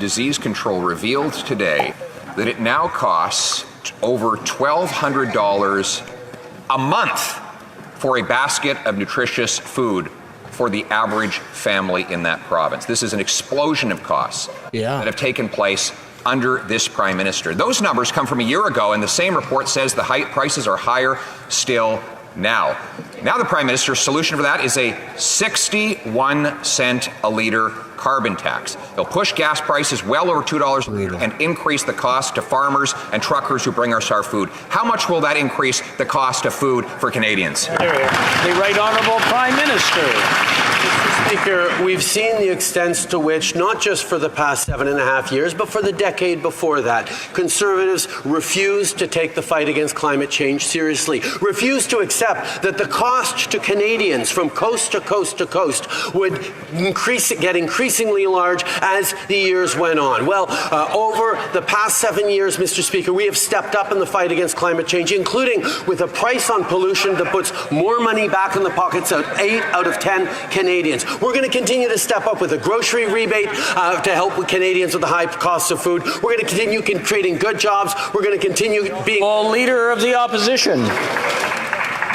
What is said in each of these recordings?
Disease Control revealed today that it now costs over $1,200 a month for a basket of nutritious food for the average family in that province. This is an explosion of costs that have taken place under this Prime Minister. Those numbers come from a year ago, and the same report says the prices are higher still now. Now the Prime Minister's solution for that is a 61 cent a litre carbon tax. They'll push gas prices well over $2 a litre and increase the cost to farmers and truckers who bring us our food. How much will that increase the cost of food for Canadians? The Right Honourable Prime Minister. Mr. Speaker, we've seen the extents to which, not just for the past 7.5 years, but for the decade before that, Conservatives refused to take the fight against climate change seriously, refused to accept that the cost to Canadians from coast to coast to coast would get increasingly large as the years went on. Well, over the past 7 years, Mr. Speaker, we have stepped up in the fight against climate change, including with a price on pollution that puts more money back in the pockets of 8 out of 10 Canadians. We're going to continue to step up with a grocery rebate to help with Canadians with the high costs of food. We're going to continue creating good jobs. We're going to continue being... Leader of the Opposition.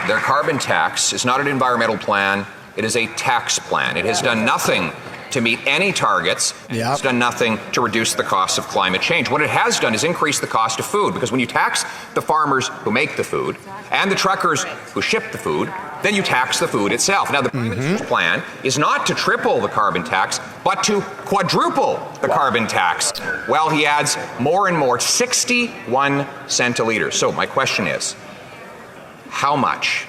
Their carbon tax is not an environmental plan. It is a tax plan. It has done nothing to meet any targets. It's done nothing to reduce the cost of climate change. What it has done is increase the cost of food, because when you tax the farmers who make the food and the truckers who ship the food, then you tax the food itself. Now, the Prime Minister's plan is not to triple the carbon tax, but to quadruple the carbon tax, while he adds more and more, 61 cent a litre. So my question is, how much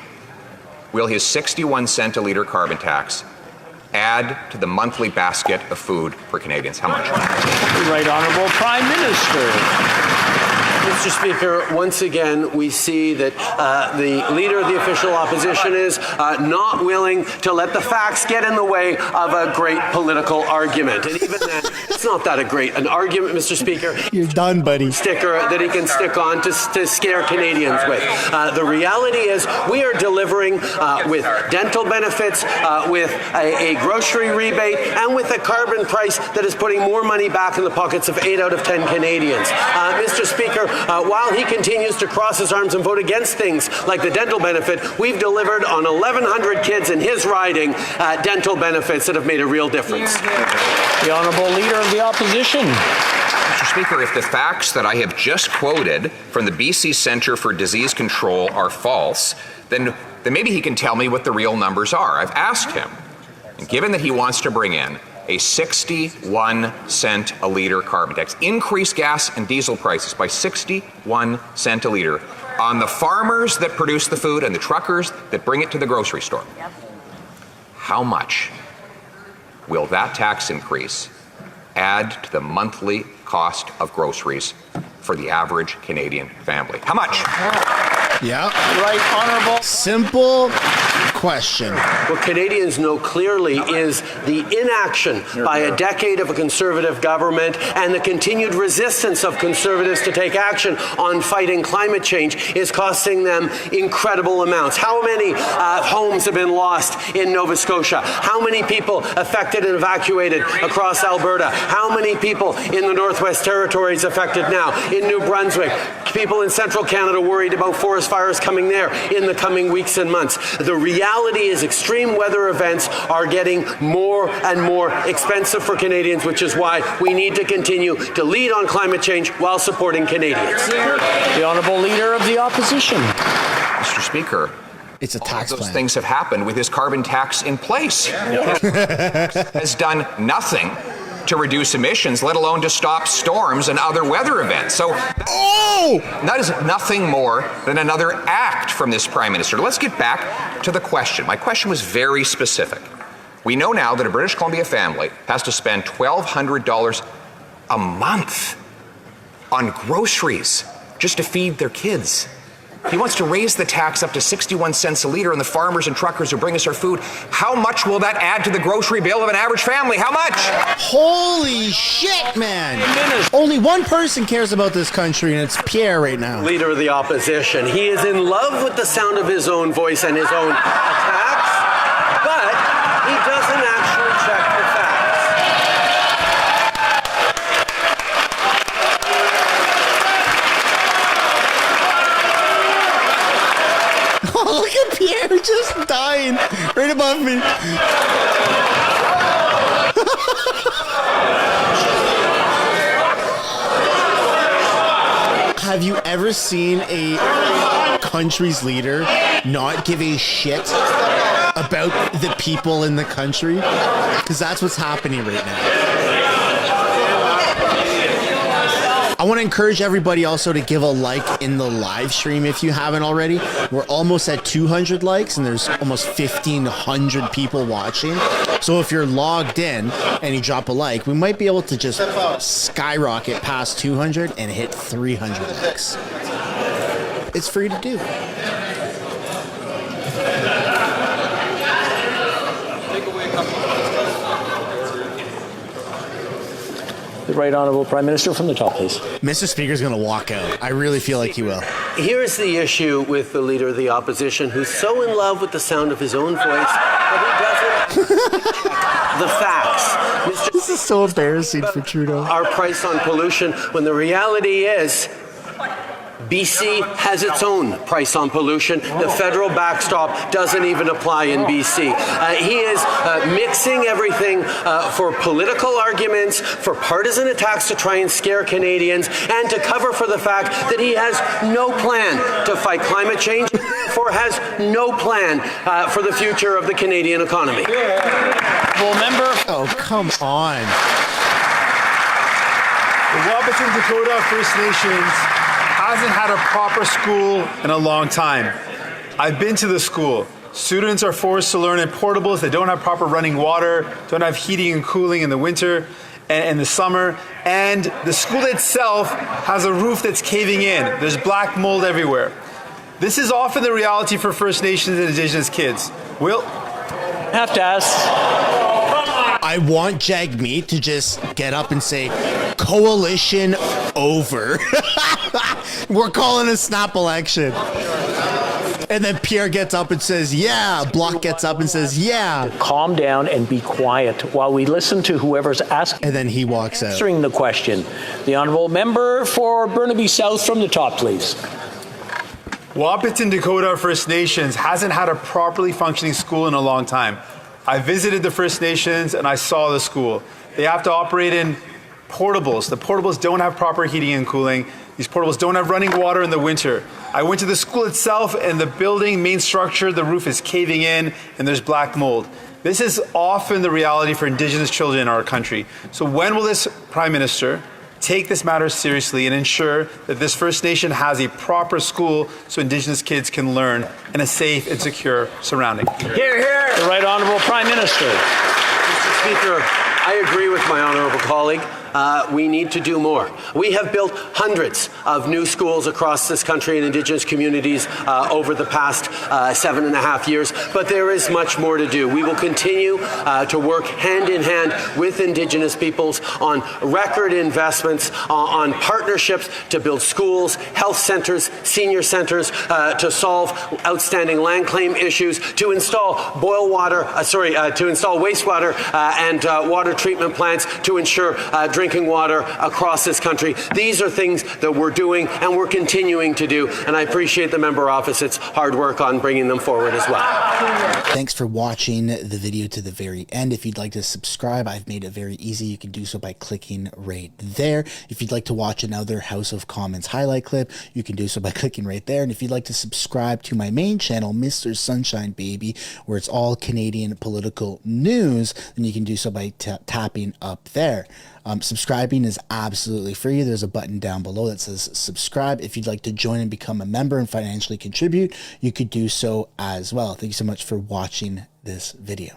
will his 61 cent a litre carbon tax add to the monthly basket of food for Canadians? How much? The Right Honourable Prime Minister. Mr. Speaker, once again, we see that the Leader of the Official Opposition is not willing to let the facts get in the way of a great political argument. And even then, it's not that an argument, Mr. Speaker. You're done, buddy. Sticker that he can stick on to scare Canadians with. The reality is we are delivering with dental benefits, with a grocery rebate, and with a carbon price that is putting more money back in the pockets of 8 out of 10 Canadians. Mr. Speaker, while he continues to cross his arms and vote against things like the dental benefit, we've delivered on 1,100 kids in his riding dental benefits that have made a real difference. The Honourable Leader of the Opposition. Mr. Speaker, if the facts that I have just quoted from the BC Centre for Disease Control are false, then maybe he can tell me what the real numbers are. I've asked him, and given that he wants to bring in a 61 cent a litre carbon tax, increase gas and diesel prices by 61 cent a litre on the farmers that produce the food and the truckers that bring it to the grocery store. How much will that tax increase add to the monthly cost of groceries for the average Canadian family? How much? Right Honourable. Simple question. What Canadians know clearly is the inaction by a decade of a Conservative government and the continued resistance of Conservatives to take action on fighting climate change is costing them incredible amounts. How many homes have been lost in Nova Scotia? How many people affected and evacuated across Alberta? How many people in the Northwest Territories affected now? In New Brunswick, people in Central Canada worried about forest fires coming there in the coming weeks and months. The reality is extreme weather events are getting more and more expensive for Canadians, which is why we need to continue to lead on climate change while supporting Canadians. The Honourable Leader of the Opposition. Mr. Speaker, it's a tax those plan. things have happened with his carbon tax in place. Has done nothing to reduce emissions, let alone to stop storms and other weather events. So that is nothing more than another act from this Prime Minister. Let's get back to the question. My question was very specific. We know now that a British Columbia family has to spend $1,200 a month on groceries just to feed their kids. He wants to raise the tax up to 61 cents a litre on the farmers and truckers who bring us our food. How much will that add to the grocery bill of an average family? How much? Holy shit, man. Only one person cares about this country, and it's Pierre right now. Leader of the Opposition. He is in love with the sound of his own voice and his own attacks, but he doesn't actually check the facts. Pierre just dying right above me. Have you ever seen a country's leader not give a shit about the people in the country? Because that's what's happening right now. I want to encourage everybody also to give a like in the live stream if you haven't already. We're almost at 200 likes and there's almost 1,500 people watching. So if you're logged in and you drop a like, we might be able to just skyrocket past 200 and hit 300 likes. It's free to do. The Right Honourable Prime Minister from the top, please. Mr. Speaker's going to walk out. I really feel like he will. Here's the issue with the Leader of the Opposition, who's so in love with the sound of his own voice that he doesn't check the facts. This is so embarrassing for Trudeau. Our price on pollution, when the reality is BC has its own price on pollution. The federal backstop doesn't even apply in BC. He is mixing everything for political arguments, for partisan attacks to try and scare Canadians, and to cover for the fact that he has no plan to fight climate change, therefore has no plan for the future of the Canadian economy. Oh, come on. The Wapiton Dakota First Nations hasn't had a proper school in a long time. I've been to the school. Students are forced to learn in portables. They don't have proper running water, don't have heating and cooling in the winter and in the summer. And the school itself has a roof that's caving in. There's black mold everywhere. This is often the reality for First Nations and Indigenous kids. Will? Have to ask. I want Jagmeet to just get up and say, coalition over. We're calling a snap election. And then Pierre gets up and says, yeah. Block gets up and says, yeah. Calm down and be quiet while we listen to whoever's asking. And then he walks out. Answering the question. The Honourable Member for Burnaby South from the top, please. Wapiton Dakota First Nations hasn't had a properly functioning school in a long time. I visited the First Nations and I saw the school. They have to operate in portables. The portables don't have proper heating and cooling. These portables don't have running water in the winter. I went to the school itself and the building, main structure, the roof is caving in and there's black mold. This is often the reality for Indigenous children in our country. So when will this Prime Minister take this matter seriously and ensure that this First Nation has a proper school so Indigenous kids can learn in a safe and secure surrounding? Hear, hear. The Right Honourable Prime Minister. Mr. Speaker, I agree with my honourable colleague. We need to do more. We have built hundreds of new schools across this country in Indigenous communities over the past 7.5 years, but there is much more to do. We will continue to work hand in hand with Indigenous peoples on record investments, on partnerships to build schools, health centres, senior centres, to solve outstanding land claim issues, to install to install wastewater and water treatment plants to ensure drinking water across this country. These are things that we're doing and we're continuing to do, and I appreciate the member opposite's hard work on bringing them forward as well. Thanks for watching the video to the very end. If you'd like to subscribe, I've made it very easy. You can do so by clicking right there. If you'd like to watch another House of Commons highlight clip, you can do so by clicking right there. And if you'd like to subscribe to my main channel, Mistersunshinebaby, where it's all Canadian political news, then you can do so by tapping up there. Subscribing is absolutely free. There's a button down below that says subscribe. If you'd like to join and become a member and financially contribute, you could do so as well. Thank you so much for watching this video.